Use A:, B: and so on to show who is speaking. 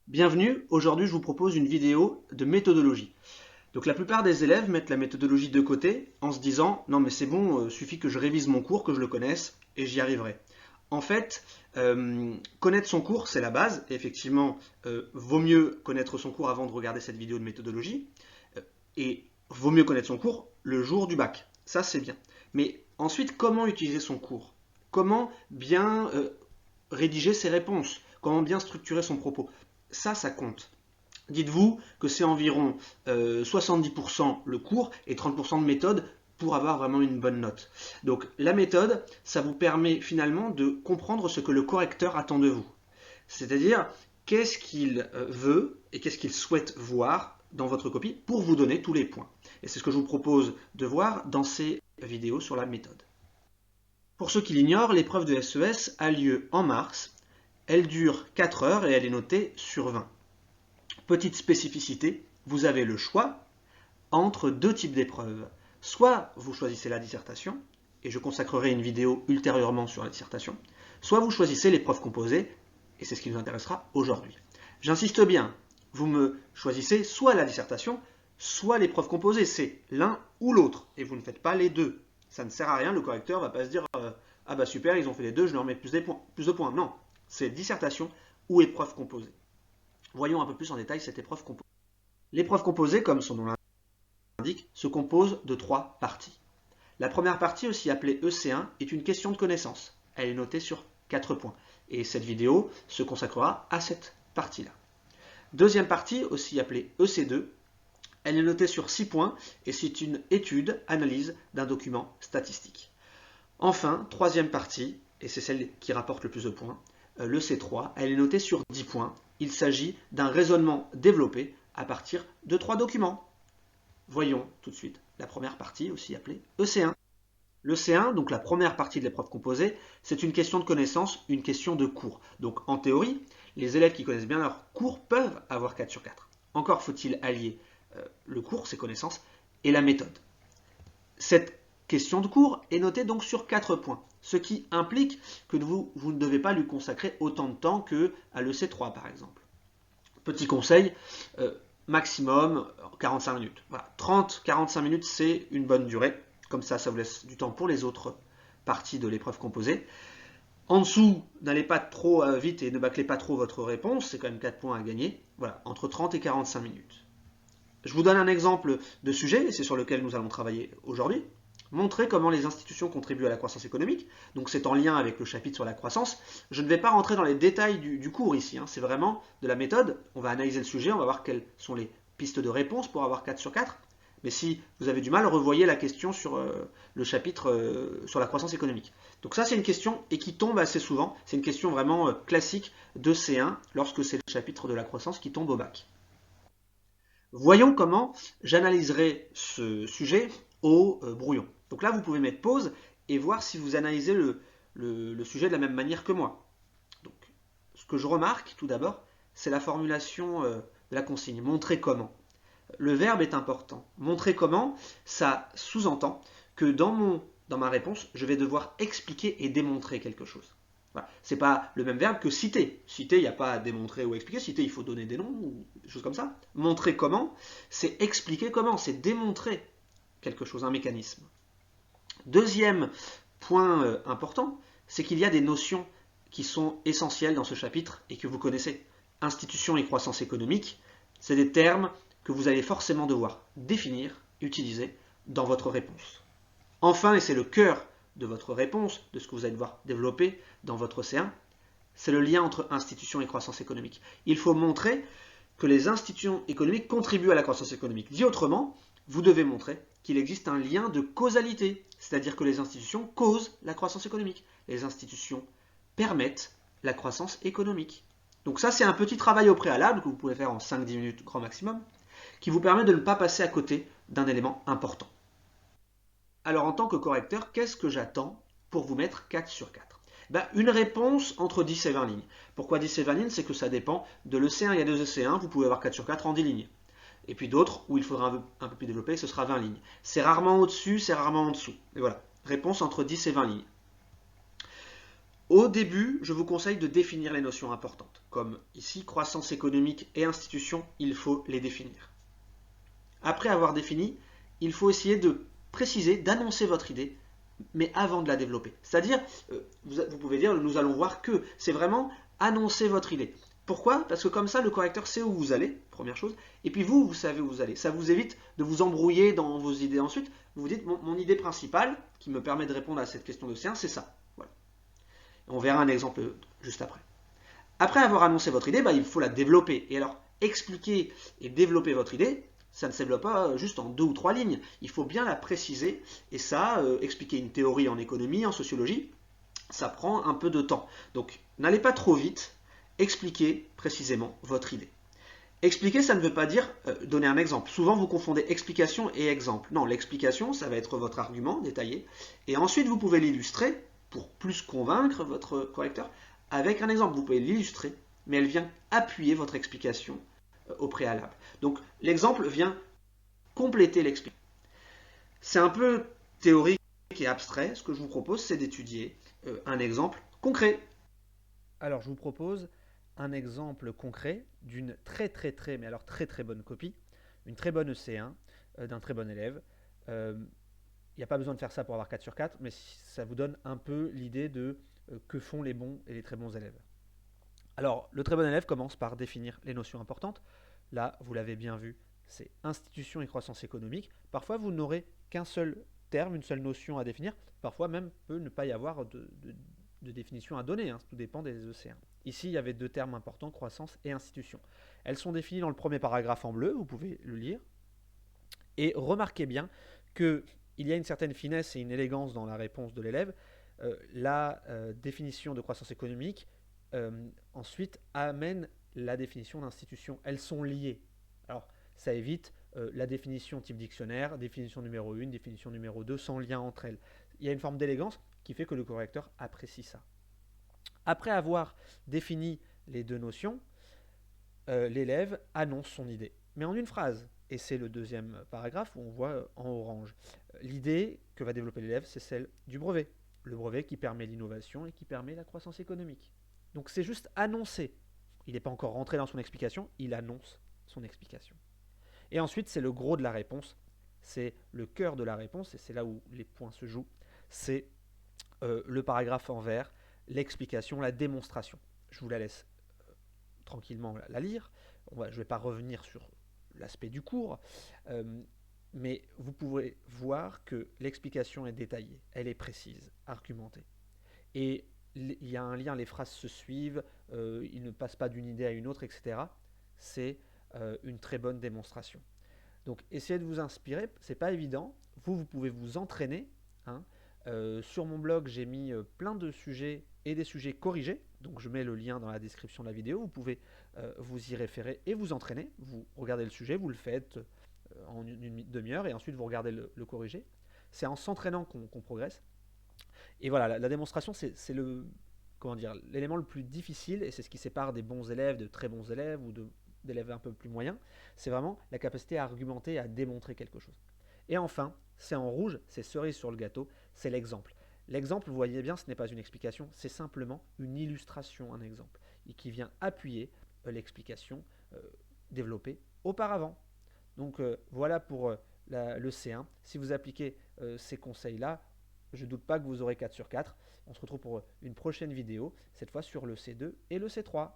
A: Bienvenue, aujourd'hui je vous propose une vidéo de méthodologie. Donc la plupart des élèves mettent la méthodologie de côté en se disant non mais c'est bon, suffit que je révise mon cours, que je le connaisse et j'y arriverai. En fait, connaître son cours c'est la base, et effectivement vaut mieux connaître son cours avant de regarder cette vidéo de méthodologie, et vaut mieux connaître son cours le jour du bac, ça c'est bien. Mais ensuite comment utiliser son cours? Comment bien rédiger ses réponses? Comment bien structurer son propos? Ça compte. Dites-vous que c'est environ 70% le cours et 30% de méthode pour avoir vraiment une bonne note. Donc la méthode, ça vous permet finalement de comprendre ce que le correcteur attend de vous. C'est-à-dire qu'est-ce qu'il veut et qu'est-ce qu'il souhaite voir dans votre copie pour vous donner tous les points. Et c'est ce que je vous propose de voir dans ces vidéos sur la méthode. Pour ceux qui l'ignorent, l'épreuve de SES a lieu en mars. Elle dure 4 heures et elle est notée sur 20. Petite spécificité, vous avez le choix entre deux types d'épreuves. Soit vous choisissez la dissertation, et je consacrerai une vidéo ultérieurement sur la dissertation, soit vous choisissez l'épreuve composée, et c'est ce qui nous intéressera aujourd'hui. J'insiste bien, vous me choisissez soit la dissertation, soit l'épreuve composée, c'est l'un ou l'autre, et vous ne faites pas les deux. Ça ne sert à rien, le correcteur ne va pas se dire ah bah super, ils ont fait les deux, je leur mets plus de points. Non, c'est dissertation ou épreuve composée. Voyons un peu plus en détail cette épreuve composée. L'épreuve composée, comme son nom l'indique, se compose de 3 parties. La première partie, aussi appelée EC1, est une question de connaissance. Elle est notée sur 4 points. Et cette vidéo se consacrera à cette partie-là. Deuxième partie, aussi appelée EC2, elle est notée sur 6 points et c'est une étude, analyse d'un document statistique. Enfin, troisième partie, et c'est celle qui rapporte le plus de points, le C3, elle est notée sur 10 points. Il s'agit d'un raisonnement développé à partir de 3 documents. Voyons tout de suite la première partie, aussi appelée EC1. Le C1, donc la première partie de l'épreuve composée, c'est une question de connaissance, une question de cours. Donc en théorie, les élèves qui connaissent bien leur cours peuvent avoir 4 sur 4. Encore faut-il allier le cours, ses connaissances, et la méthode. Cette question de cours est notée donc sur 4 points, ce qui implique que vous ne devez pas lui consacrer autant de temps qu'à l'EC3 par exemple. Petit conseil, maximum 45 minutes. Voilà, 30-45 minutes, c'est une bonne durée. Comme ça vous laisse du temps pour les autres parties de l'épreuve composée. En dessous, n'allez pas trop vite et ne bâclez pas trop votre réponse, c'est quand même 4 points à gagner. Voilà, entre 30 et 45 minutes. Je vous donne un exemple de sujet, et c'est sur lequel nous allons travailler aujourd'hui. Montrer comment les institutions contribuent à la croissance économique. Donc c'est en lien avec le chapitre sur la croissance. Je ne vais pas rentrer dans les détails du cours ici, c'est vraiment de la méthode. On va analyser le sujet, on va voir quelles sont les pistes de réponse pour avoir 4 sur 4. Mais si vous avez du mal, revoyez la question sur le chapitre sur la croissance économique. Donc ça c'est une question et qui tombe assez souvent. C'est une question vraiment classique de C1 lorsque c'est le chapitre de la croissance qui tombe au bac. Voyons comment j'analyserai ce sujet au brouillon. Donc là, vous pouvez mettre pause et voir si vous analysez le sujet de la même manière que moi. Donc, ce que je remarque tout d'abord, c'est la formulation de la consigne. Montrer comment. Le verbe est important. Montrer comment, ça sous-entend que dans ma réponse, je vais devoir expliquer et démontrer quelque chose. Voilà. Ce n'est pas le même verbe que citer. Citer, il n'y a pas à démontrer ou expliquer. Citer, il faut donner des noms ou des choses comme ça. Montrer comment, c'est expliquer comment, c'est démontrer quelque chose, un mécanisme. Deuxième point important, c'est qu'il y a des notions qui sont essentielles dans ce chapitre et que vous connaissez. Institution et croissance économique, c'est des termes que vous allez forcément devoir définir, utiliser dans votre réponse. Enfin, et c'est le cœur de votre réponse, de ce que vous allez devoir développer dans votre C1, c'est le lien entre institutions et croissance économique. Il faut montrer que les institutions économiques contribuent à la croissance économique. Dit autrement, vous devez montrer qu'il existe un lien de causalité, c'est-à-dire que les institutions causent la croissance économique. Les institutions permettent la croissance économique. Donc ça, c'est un petit travail au préalable que vous pouvez faire en 5-10 minutes grand maximum, qui vous permet de ne pas passer à côté d'un élément important. Alors en tant que correcteur, qu'est-ce que j'attends pour vous mettre 4 sur 4 ? Une réponse entre 10 et 20 lignes. Pourquoi 10 et 20 lignes? C'est que ça dépend de l'EC1. Il y a 2 EC1, vous pouvez avoir 4 sur 4 en 10 lignes. Et puis d'autres où il faudra un peu plus développer, ce sera 20 lignes. C'est rarement au-dessus, c'est rarement en dessous. Et voilà, réponse entre 10 et 20 lignes. Au début, je vous conseille de définir les notions importantes. Comme ici, croissance économique et institution, il faut les définir. Après avoir défini, il faut essayer de préciser, d'annoncer votre idée, mais avant de la développer. C'est-à-dire, vous pouvez dire, nous allons voir que, c'est vraiment annoncer votre idée. Pourquoi? Parce que comme ça, le correcteur sait où vous allez, première chose, et puis vous savez où vous allez. Ça vous évite de vous embrouiller dans vos idées ensuite. Vous vous dites, mon idée principale, qui me permet de répondre à cette question de C1, c'est ça. Voilà. On verra un exemple juste après. Après avoir annoncé votre idée, il faut la développer. Et alors, expliquer et développer votre idée, ça ne se développe pas juste en 2 ou 3 lignes. Il faut bien la préciser. Et ça, expliquer une théorie en économie, en sociologie, ça prend un peu de temps. Donc, n'allez pas trop vite. Expliquez précisément votre idée. Expliquer, ça ne veut pas dire donner un exemple. Souvent, vous confondez explication et exemple. Non, l'explication, ça va être votre argument détaillé. Et ensuite, vous pouvez l'illustrer pour plus convaincre votre correcteur avec un exemple. Vous pouvez l'illustrer, mais elle vient appuyer votre explication au préalable. Donc, l'exemple vient compléter l'explication. C'est un peu théorique et abstrait. Ce que je vous propose, c'est d'étudier un exemple concret.
B: Alors, je vous propose un exemple concret d'une mais alors très bonne copie, une très bonne EC1 d'un très bon élève. Il n'y a pas besoin de faire ça pour avoir 4 sur 4, mais ça vous donne un peu l'idée de que font les bons et les très bons élèves. Alors, le très bon élève commence par définir les notions importantes. Là, vous l'avez bien vu, c'est institution et croissance économique. Parfois, vous n'aurez qu'un seul terme, une seule notion à définir. Parfois, même, peut ne pas y avoir de définition à donner. Hein. Tout dépend des EC1. Ici, il y avait 2 termes importants, croissance et institution. Elles sont définies dans le premier paragraphe en bleu, vous pouvez le lire. Et remarquez bien qu'il y a une certaine finesse et une élégance dans la réponse de l'élève. La définition de croissance économique ensuite amène la définition d'institution. Elles sont liées. Alors, ça évite la définition type dictionnaire, définition numéro 1, définition numéro 2, sans lien entre elles. Il y a une forme d'élégance qui fait que le correcteur apprécie ça. Après avoir défini les 2 notions, l'élève annonce son idée, mais en une phrase. Et c'est le deuxième paragraphe où on voit en orange. L'idée que va développer l'élève, c'est celle du brevet. Le brevet qui permet l'innovation et qui permet la croissance économique. Donc c'est juste annoncé. Il n'est pas encore rentré dans son explication, il annonce son explication. Et ensuite, c'est le gros de la réponse. C'est le cœur de la réponse, et c'est là où les points se jouent. C'est le paragraphe en vert, l'explication, la démonstration. Je vous la laisse tranquillement la lire. Je ne vais pas revenir sur l'aspect du cours, mais vous pouvez voir que l'explication est détaillée, elle est précise, argumentée. Et il y a un lien, les phrases se suivent, ils ne passent pas d'une idée à une autre, etc. C'est une très bonne démonstration. Donc essayez de vous inspirer, c'est pas évident. Vous pouvez vous entraîner. Hein. Sur mon blog, j'ai mis plein de sujets et des sujets corrigés. Donc je mets le lien dans la description de la vidéo. Vous pouvez vous y référer et vous entraîner. Vous regardez le sujet, vous le faites en une demi-heure et ensuite vous regardez le corrigé. C'est en s'entraînant qu'on progresse. Et voilà, la démonstration, c'est le comment dire l'élément le plus difficile et c'est ce qui sépare des bons élèves, de très bons élèves ou d'élèves un peu plus moyens. C'est vraiment la capacité à argumenter, à démontrer quelque chose. Et enfin, c'est en rouge, c'est cerise sur le gâteau, c'est l'exemple. L'exemple, vous voyez bien, ce n'est pas une explication, c'est simplement une illustration, un exemple, et qui vient appuyer l'explication développée auparavant. Donc voilà pour le C1. Si vous appliquez ces conseils-là, je ne doute pas que vous aurez 4 sur 4. On se retrouve pour une prochaine vidéo, cette fois sur le C2 et le C3.